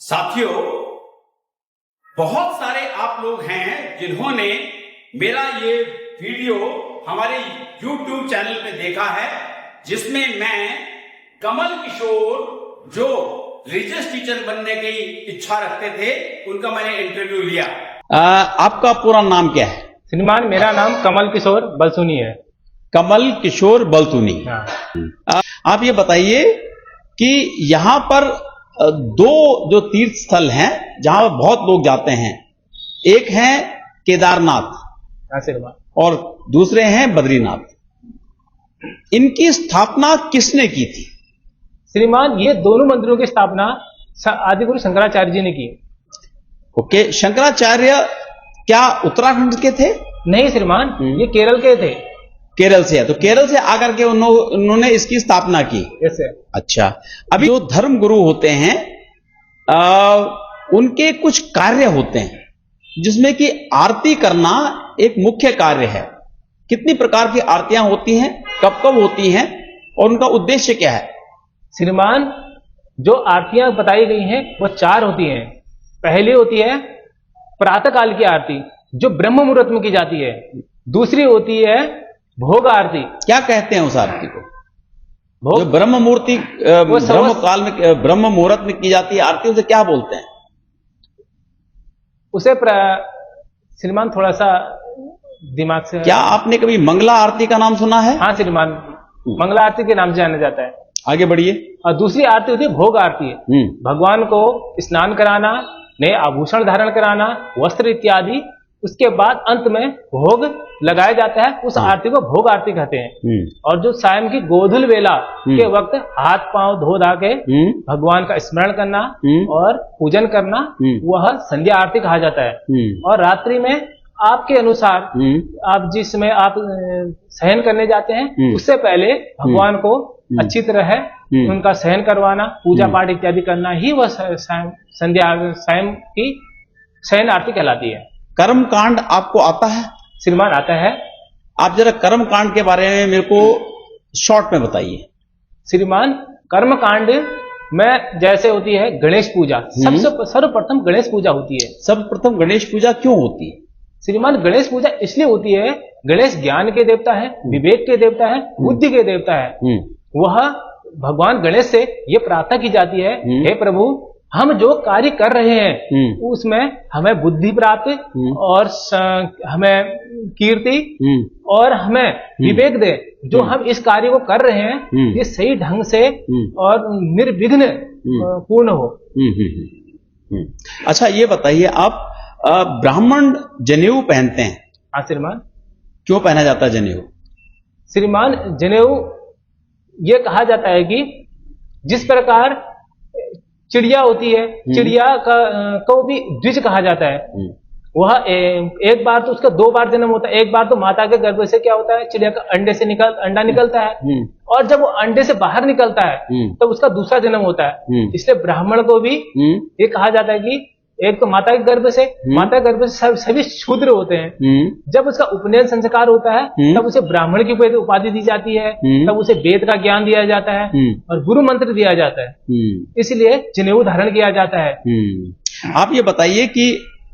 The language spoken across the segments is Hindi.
साथियों, बहुत सारे आप लोग हैं जिन्होंने मेरा ये वीडियो हमारे YouTube चैनल पे देखा है, जिसमें मैं कमल किशोर जो रिलीजियस टीचर बनने की इच्छा रखते थे, उनका मैंने इंटरव्यू लिया। आपका पूरा नाम क्या है? श्रीमान, मेरा नाम कमल किशोर बलसूनी है। कमल किशोर बलसूनी। हाँ। आप ये बताइए कि यहाँ पर दो जो तीर्थ स्थल हैं जहां बहुत लोग जाते हैं, एक है केदारनाथ और दूसरे हैं बद्रीनाथ। इनकी स्थापना किसने की थी? श्रीमान, ये दोनों मंदिरों की स्थापना आदिगुरु शंकराचार्य जी ने की। ओके, शंकराचार्य क्या उत्तराखंड के थे? नहीं श्रीमान, ये केरल के थे। केरल से है, तो केरल से आकर के उन्होंने इसकी स्थापना की। ऐसे। अच्छा, अभी जो धर्म गुरु होते हैं उनके कुछ कार्य होते हैं जिसमें कि आरती करना एक मुख्य कार्य है। कितनी प्रकार की आरतियां होती हैं, कब कब होती हैं और उनका उद्देश्य क्या है? श्रीमान, जो आरतियां बताई गई हैं वो 4 होती हैं। पहली होती है प्रातः काल की आरती, जो ब्रह्म मुहूर्त में की जाती है। दूसरी होती है भोग आरती। क्या कहते हैं उस आरती को? भोग, जो ब्रह्म काल में ब्रह्म मुहूर्त में की जाती है आरती, उसे क्या बोलते हैं? उसे श्रीमान थोड़ा सा दिमाग से। क्या आपने कभी मंगला आरती का नाम सुना है? हाँ श्रीमान, मंगला आरती के नाम से जाना जाता है। आगे बढ़िए। और दूसरी आरती होती है भोग आरती। भगवान को स्नान कराना, नए आभूषण धारण कराना, वस्त्र इत्यादि। उसके बाद अंत में भोग लगाया जाता है। उस आरती को भोग आरती कहते हैं। और जो सायं की गोधुल वेला के वक्त हाथ पांव धो धा के भगवान का स्मरण करना और पूजन करना, वह संध्या आरती कहा जाता है। और रात्रि में आपके अनुसार आप जिस समय आप शयन करने जाते हैं, उससे पहले भगवान को अच्छी तरह उनका शयन करवाना, पूजा पाठ इत्यादि करना ही वह संध्या सायं की शयन आरती कहलाती है। कर्म कांड आपको आता है? श्रीमान, आता है। आप जरा कर्म कांड के बारे में मेरे को शॉर्ट में बताइए। श्रीमान, कर्म कांड में जैसे होती है गणेश पूजा। सर्वप्रथम गणेश पूजा होती है। सर्वप्रथम गणेश पूजा क्यों होती है? श्रीमान, गणेश पूजा इसलिए होती है, गणेश ज्ञान के देवता है, विवेक के देवता है, बुद्धि के देवता है। वह भगवान गणेश से ये प्रार्थना की जाती है, हे प्रभु, हम जो कार्य कर रहे हैं उसमें हमें बुद्धि प्राप्त और हमें कीर्ति और हमें विवेक दे। जो हम इस कार्य को कर रहे हैं ये सही ढंग से और निर्विघ्न पूर्ण हो। अच्छा, ये बताइए, आप ब्राह्मण जनेऊ पहनते हैं? हाँ श्रीमान। क्यों पहना जाता है जनेऊ? श्रीमान, जनेऊ ये कहा जाता है कि जिस प्रकार चिड़िया होती है, चिड़िया को भी द्विज कहा जाता है। वह एक बार तो उसका 2 बार जन्म होता है। एक बार तो माता के गर्भ से क्या होता है, चिड़िया का अंडा निकलता है, और जब वो अंडे से बाहर निकलता है तब तो उसका दूसरा जन्म होता है। इसलिए ब्राह्मण को भी ये कहा जाता है कि एक तो माता के गर्भ से सभी शूद्र होते हैं। जब उसका उपनयन संस्कार होता है तब उसे ब्राह्मण की उपाधि दी जाती है, तब उसे वेद का ज्ञान दिया जाता है और गुरु मंत्र दिया जाता है। इसलिए जनेऊ धारण किया जाता है। आप ये बताइए कि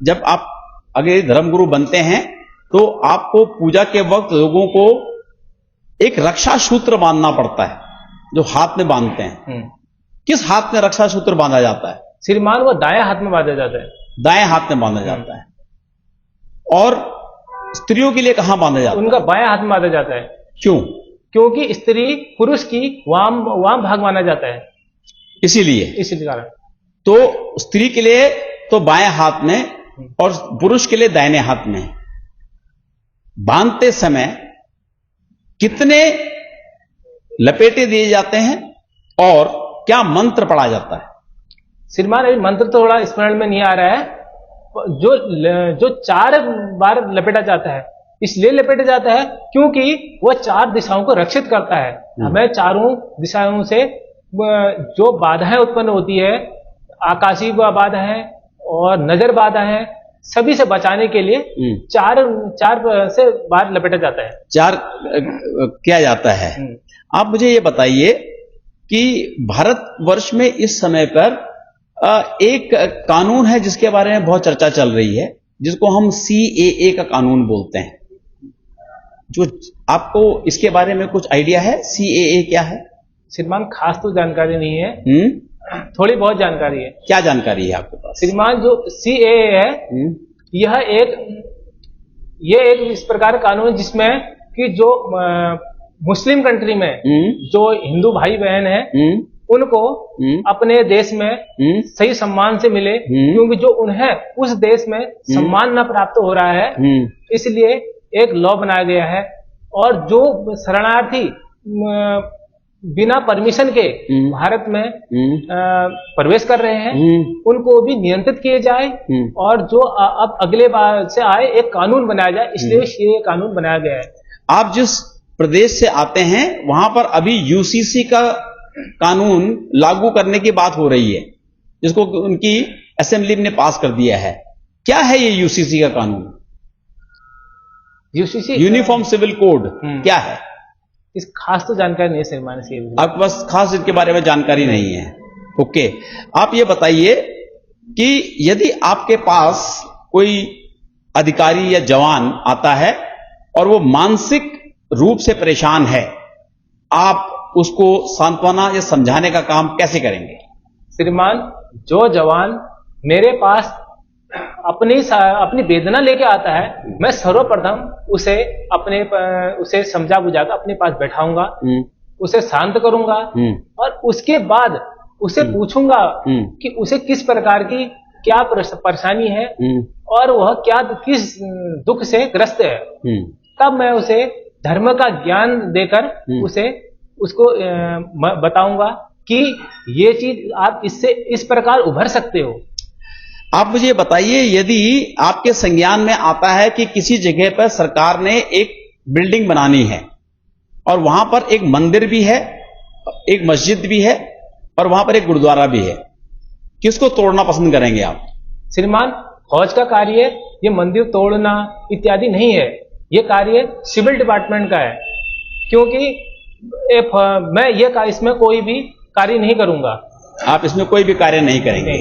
जब आप अगर धर्मगुरु बनते हैं तो आपको पूजा के वक्त लोगों को एक रक्षा सूत्र बांधना पड़ता है, जो हाथ में बांधते हैं। किस हाथ में रक्षा सूत्र बांधा जाता है? श्रीमान, वो दाएं हाथ में बांधा जाता है। दाएं हाथ में बांधा जाता है। और स्त्रियों के लिए कहां बांधा जाता है? उनका बाएं हाथ में बांधा जाता है। क्यों? क्योंकि स्त्री पुरुष की वाम भाग माना जाता है, इसीलिए कारण। तो स्त्री के लिए तो बाएं हाथ में और पुरुष के लिए दाहिने हाथ में। बांधते समय कितने लपेटे दिए जाते हैं और क्या मंत्र पढ़ा जाता है? श्रीमान, अभी मंत्र तो थोड़ा स्मरण में नहीं आ रहा है। जो 4 बार लपेटा जाता है, इसलिए लपेटा जाता है क्योंकि वह 4 दिशाओं को रक्षित करता है। हमें चारों दिशाओं से जो बाधाएं उत्पन्न होती है, आकाशीय बाधा है और नजर बाधा है, सभी से बचाने के लिए 4 से बार लपेटा जाता है। 4 किया जाता है। आप मुझे ये बताइए कि भारतवर्ष में इस समय पर एक कानून है जिसके बारे में बहुत चर्चा चल रही है, जिसको हम CAA का कानून बोलते हैं। जो आपको इसके बारे में कुछ आइडिया है? CAA क्या है? श्रीमान खास तो जानकारी नहीं है, थोड़ी बहुत जानकारी है। क्या जानकारी है आपके पास? श्रीमान जो CAA है, यह एक इस प्रकार का कानून है जिसमें कि जो मुस्लिम कंट्री में जो हिंदू भाई बहन है उनको अपने देश में सही सम्मान से मिले, क्योंकि जो उन्हें उस देश में सम्मान न प्राप्त हो रहा है, इसलिए एक लॉ बनाया गया है। और जो शरणार्थी बिना परमिशन के भारत में प्रवेश कर रहे हैं उनको भी नियंत्रित किए जाए, और जो अब अगले बार से आए एक कानून बनाया जाए, इसलिए ये कानून बनाया गया है। आप जिस प्रदेश से आते हैं वहां पर अभी UCC का कानून लागू करने की बात हो रही है, जिसको उनकी असेंबली ने पास कर दिया है। क्या है ये UCC का कानून? UCC यूनिफॉर्म सिविल कोड क्या है? इस खास तो जानकारी नहीं है श्रीमान से। आपके पास खास इसके बारे में जानकारी नहीं है? ओके, आप ये बताइए कि यदि आपके पास कोई अधिकारी या जवान आता है और वो मानसिक रूप से परेशान है, आप उसको सांत्वना या समझाने का काम कैसे करेंगे? श्रीमान, जो जवान मेरे पास अपनी वेदना लेके आता है, मैं सर्वप्रथम उसे समझा बुझाकर अपने पास बैठाऊंगा, उसे शांत करूंगा, और उसके बाद उसे पूछूंगा कि उसे किस प्रकार की क्या परेशानी है और वह किस दुख से ग्रस्त है। तब मैं उसे धर्म का ज्ञान देकर उसको बताऊंगा कि ये चीज आप इससे इस प्रकार उभर सकते हो। आप मुझे बताइए, यदि आपके संज्ञान में आता है कि किसी जगह पर सरकार ने एक बिल्डिंग बनानी है और वहां पर एक मंदिर भी है, एक मस्जिद भी है और वहां पर एक गुरुद्वारा भी है, किसको तोड़ना पसंद करेंगे आप? श्रीमान, फौज का कार्य ये मंदिर तोड़ना इत्यादि नहीं है, ये कार्य सिविल डिपार्टमेंट का है, क्योंकि मैं इसमें कोई भी कार्य नहीं करूंगा। आप इसमें कोई भी कार्य नहीं करेंगे?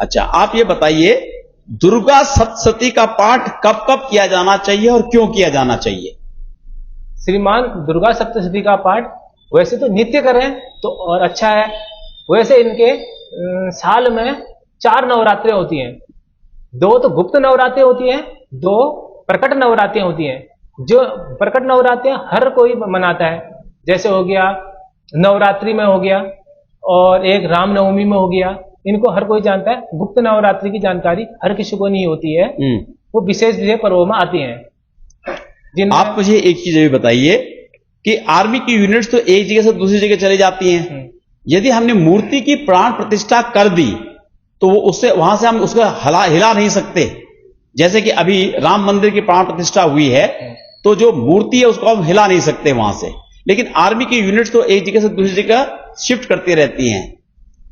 अच्छा, आप ये बताइए, दुर्गा सप्तशती का पाठ कब कब किया जाना चाहिए और क्यों किया जाना चाहिए? श्रीमान, दुर्गा सप्तशती का पाठ वैसे तो नित्य करें तो और अच्छा है। वैसे इनके साल में 4 नवरात्रें होती हैं, 2 तो गुप्त नवरात्रें होती हैं, 2 प्रकट नवरात्रें होती हैं। जो प्रकट नवरात्रें हर कोई मनाता है, जैसे हो गया नवरात्रि में हो गया और एक रामनवमी में हो गया, इनको हर कोई जानता है। गुप्त नवरात्रि की जानकारी हर किसी को नहीं होती है, वो विशेष पर्वों में आती हैं। आप मुझे एक चीज ये बताइए कि आर्मी की यूनिट्स तो एक जगह से दूसरी जगह चली जाती हैं, यदि हमने मूर्ति की प्राण प्रतिष्ठा कर दी तो वो उससे वहां से हम उसको हिला नहीं सकते। जैसे कि अभी राम मंदिर की प्राण प्रतिष्ठा हुई है तो जो मूर्ति है उसको हम हिला नहीं सकते वहां से, लेकिन आर्मी की यूनिट्स तो एक जगह से दूसरी जगह शिफ्ट करती रहती हैं,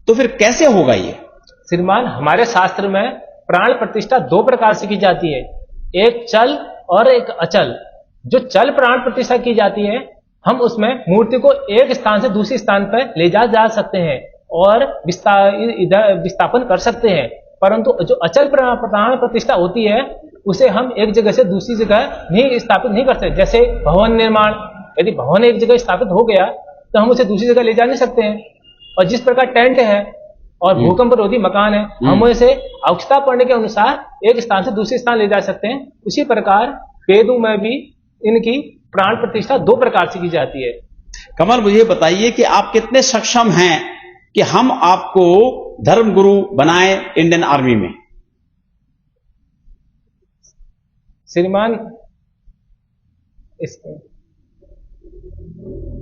तो फिर कैसे होगा ये? श्रीमान, हमारे शास्त्र में प्राण प्रतिष्ठा 2 प्रकार से की जाती है, एक चल और एक अचल। जो चल प्राण प्रतिष्ठा की जाती है, हम उसमें मूर्ति को एक स्थान से दूसरे स्थान पर ले जा सकते हैं और विस्थापन कर सकते हैं, परंतु जो अचल प्राण प्रतिष्ठा होती है उसे हम एक जगह से दूसरी जगह नहीं स्थापित नहीं कर सकते। जैसे भवन निर्माण, यदि भवन एक जगह स्थापित हो गया तो हम उसे दूसरी जगह ले जा नहीं सकते हैं। और जिस प्रकार टेंट है और भूकंप रोधी मकान है, हम इसे आवश्यकता पड़ने के अनुसार एक स्थान से दूसरे स्थान ले जा सकते हैं। उसी प्रकार वेदों में भी इनकी प्राण प्रतिष्ठा 2 प्रकार से की जाती है। कमल, मुझे बताइए कि आप कितने सक्षम हैं कि हम आपको धर्म गुरु बनाएं इंडियन आर्मी में? श्रीमान,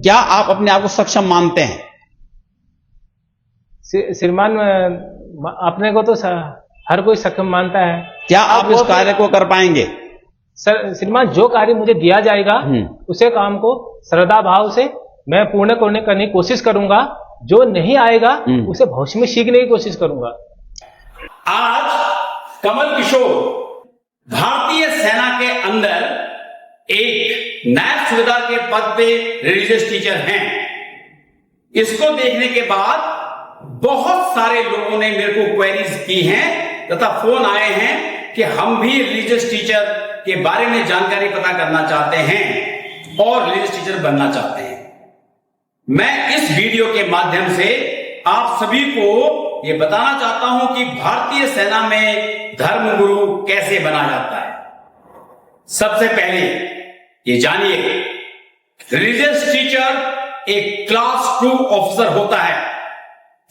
क्या आप अपने आप को सक्षम मानते हैं? श्रीमान, अपने को तो हर कोई सक्षम मानता है। क्या आप इस कार्य को कर पाएंगे? श्रीमान, जो कार्य मुझे दिया जाएगा उसे काम को श्रद्धा भाव से मैं पूर्ण करने की कोशिश करूंगा। जो नहीं आएगा उसे भविष्य में सीखने की कोशिश करूंगा। आज कमल किशोर भारतीय सेना के अंदर एक नायब सूबेदार के पद पे रिलीजियस टीचर हैं। इसको देखने के बाद बहुत सारे लोगों ने मेरे को क्वेरीज की हैं तथा फोन आए हैं कि हम भी रिलीजियस टीचर के बारे में जानकारी पता करना चाहते हैं और रिलीजियस टीचर बनना चाहते हैं। मैं इस वीडियो के माध्यम से आप सभी को यह बताना चाहता हूं कि भारतीय सेना में धर्मगुरु कैसे बना जाता है। सबसे पहले ये जानिए, रिलीजियस टीचर एक क्लास 2 ऑफिसर होता है।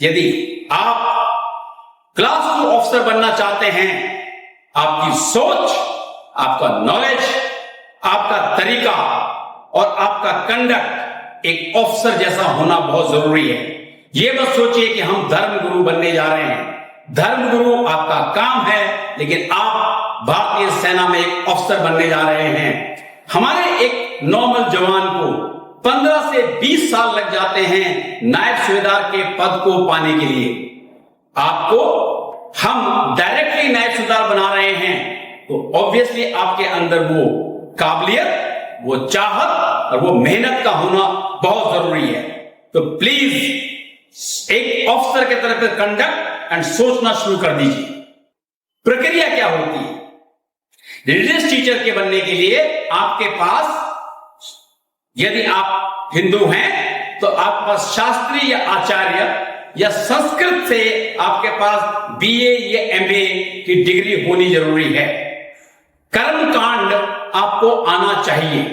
यदि आप क्लास 2 ऑफिसर बनना चाहते हैं, आपकी सोच, आपका नॉलेज, आपका तरीका और आपका कंडक्ट एक ऑफिसर जैसा होना बहुत जरूरी है। यह मत सोचिए कि हम धर्मगुरु बनने जा रहे हैं। धर्मगुरु आपका काम है, लेकिन आप भारतीय सेना में एक ऑफिसर बनने जा रहे हैं। हमारे एक नॉर्मल जवान को 15 से 20 साल लग जाते हैं नायब सूबेदार के पद को पाने के लिए। आपको हम डायरेक्टली नायब सूबेदार बना रहे हैं, तो ऑब्वियसली आपके अंदर वो काबिलियत, वो चाहत और वो मेहनत का होना बहुत जरूरी है। तो प्लीज एक ऑफिसर के तरफ कंडक्ट एंड सोचना शुरू कर दीजिए। प्रक्रिया क्या होती है? रिलीजियस टीचर के बनने के लिए आपके पास, यदि आप हिंदू हैं तो आपके पास शास्त्री या आचार्य या संस्कृत से आपके पास बीए या एमए की डिग्री होनी जरूरी है। कर्मकांड आपको आना चाहिए।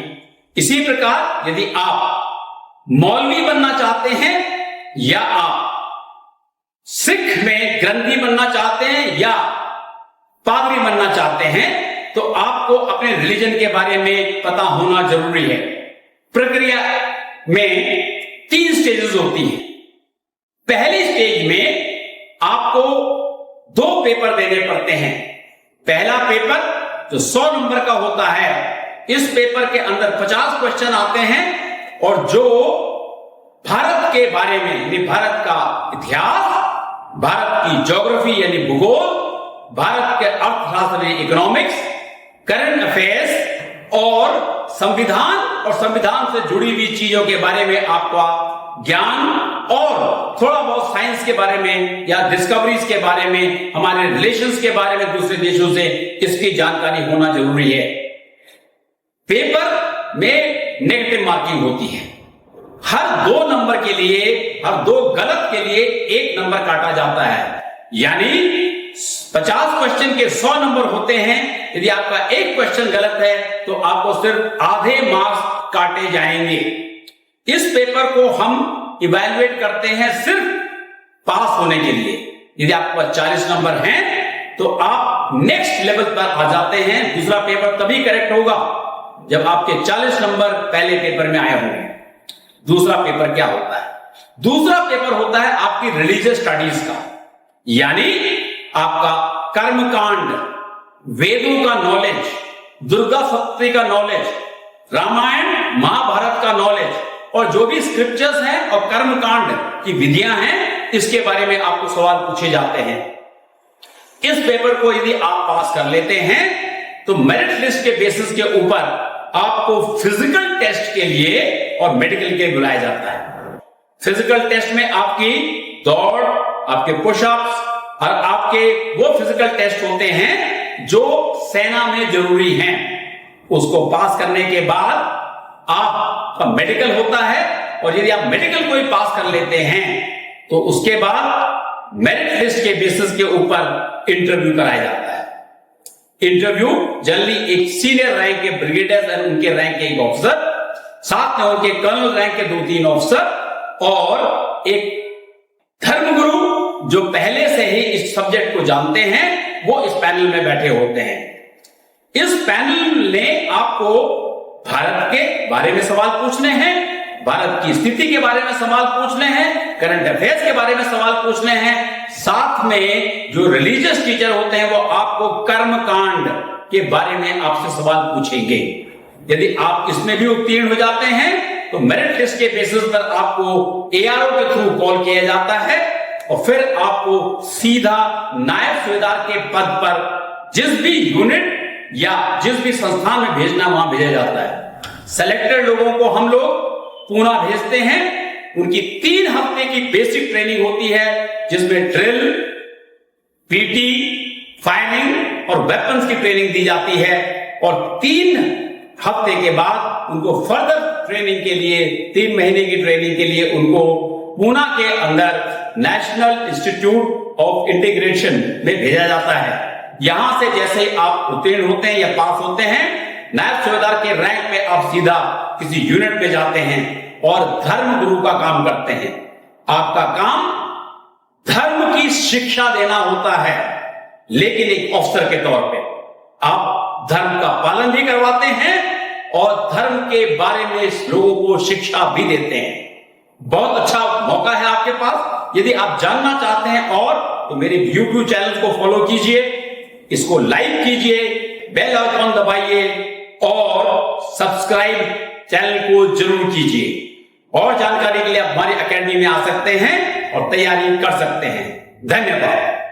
इसी प्रकार यदि आप मौलवी बनना चाहते हैं या आप सिख में ग्रंथी बनना चाहते हैं या पादरी बनना चाहते हैं, तो आपको अपने रिलीजन के बारे में पता होना जरूरी है। प्रक्रिया में 3 स्टेजेस होती हैं। पहली स्टेज में आपको 2 पेपर देने पड़ते हैं। पहला पेपर जो 100 नंबर का होता है, इस पेपर के अंदर 50 क्वेश्चन आते हैं और जो भारत के बारे में, यानी भारत का इतिहास, भारत की ज्योग्राफी यानी भूगोल, भारत के अर्थशास्त्र यानी इकोनॉमिक्स, करंट अफेयर्स और संविधान और संविधान से जुड़ी हुई चीजों के बारे में आपका ज्ञान और थोड़ा बहुत साइंस के बारे में या डिस्कवरीज के बारे में, हमारे रिलेशंस के बारे में दूसरे देशों से, इसकी जानकारी होना जरूरी है। पेपर में नेगेटिव मार्किंग होती है। हर 2 नंबर के लिए, हर 2 गलत के लिए 1 नंबर काटा जाता है। यानी 50 क्वेश्चन के 100 नंबर होते हैं। यदि आपका 1 क्वेश्चन गलत है तो आपको सिर्फ आधे मार्क्स काटे जाएंगे। इस पेपर को हम इवैल्यूएट करते हैं सिर्फ पास होने के लिए। यदि आपके पास 40 नंबर हैं तो आप नेक्स्ट लेवल पर आ जाते हैं। दूसरा पेपर तभी करेक्ट होगा जब आपके 40 नंबर पहले पेपर में आए होंगे। दूसरा पेपर क्या होता है? दूसरा पेपर होता है आपकी रिलीजियस स्टडीज का, यानी आपका कर्मकांड, वेदों का नॉलेज, दुर्गा सप्तशती का नॉलेज, रामायण महाभारत का नॉलेज और जो भी स्क्रिप्चर्स हैं और कर्मकांड की विधियां हैं, इसके बारे में आपको सवाल पूछे जाते हैं। इस पेपर को यदि आप पास कर लेते हैं तो मेरिट लिस्ट के बेसिस के ऊपर आपको फिजिकल टेस्ट के लिए और मेडिकल के लिए बुलाया जाता है। फिजिकल टेस्ट में आपकी दौड़, आपके पुशअप्स और आपके वो फिजिकल टेस्ट होते हैं जो सेना में जरूरी हैं। उसको पास करने के बाद आपका मेडिकल होता है और यदि आप मेडिकल को ही पास कर लेते हैं तो उसके बाद मेरिट लिस्ट के बेसिस के ऊपर इंटरव्यू कराया जाता है। इंटरव्यू जनरली एक सीनियर रैंक के ब्रिगेडियर और उनके रैंक के एक ऑफिसर, साथ में उनके कर्नल रैंक के 2-3 ऑफिसर और एक धर्मगुरु जो पहले से ही इस सब्जेक्ट को जानते हैं, वो इस पैनल में बैठे होते हैं। इस पैनल ने आपको भारत के बारे में सवाल पूछने हैं, भारत की स्थिति के बारे में सवाल पूछने हैं, करंट अफेयर्स के बारे में सवाल पूछने हैं। साथ में जो रिलीजियस टीचर होते हैं वो आपको कर्मकांड के बारे में आपसे सवाल पूछेंगे। यदि आप इसमें भी उत्तीर्ण हो जाते हैं तो मेरिट लिस्ट के बेसिस पर आपको एआरओ के थ्रू कॉल किया जाता है और फिर आपको सीधा नायब सूबेदार के पद पर जिस भी यूनिट या जिस भी संस्थान में भेजना वहां भेजा जाता है। सेलेक्टेड लोगों को हम लोग पूना भेजते हैं, उनकी 3 हफ्ते की बेसिक ट्रेनिंग होती है, जिसमें ड्रिल, पीटी, फायरिंग और वेपन्स की ट्रेनिंग दी जाती है। और 3 हफ्ते के बाद उनको फर्दर ट्रेनिंग के लिए, 3 महीने की ट्रेनिंग के लिए उनको पूना के अंदर नेशनल इंस्टीट्यूट ऑफ इंटीग्रेशन में भेजा जाता है। यहां से जैसे ही आप उत्तीर्ण होते हैं या पास होते हैं, नायब सूबेदार के रैंक में आप सीधा किसी यूनिट पे जाते हैं और धर्म गुरु का काम करते हैं। आपका काम धर्म की शिक्षा देना होता है, लेकिन एक अफसर के तौर पे आप धर्म का पालन भी करवाते हैं और धर्म के बारे में लोगों को शिक्षा भी देते हैं। बहुत अच्छा मौका है आपके पास। यदि आप जानना चाहते हैं और तो मेरे YouTube चैनल को फॉलो कीजिए, इसको लाइक कीजिए, बेल आइकॉन दबाइए और सब्सक्राइब चैनल को जरूर कीजिए। और जानकारी के लिए आप हमारी एकेडमी में आ सकते हैं और तैयारी कर सकते हैं। धन्यवाद।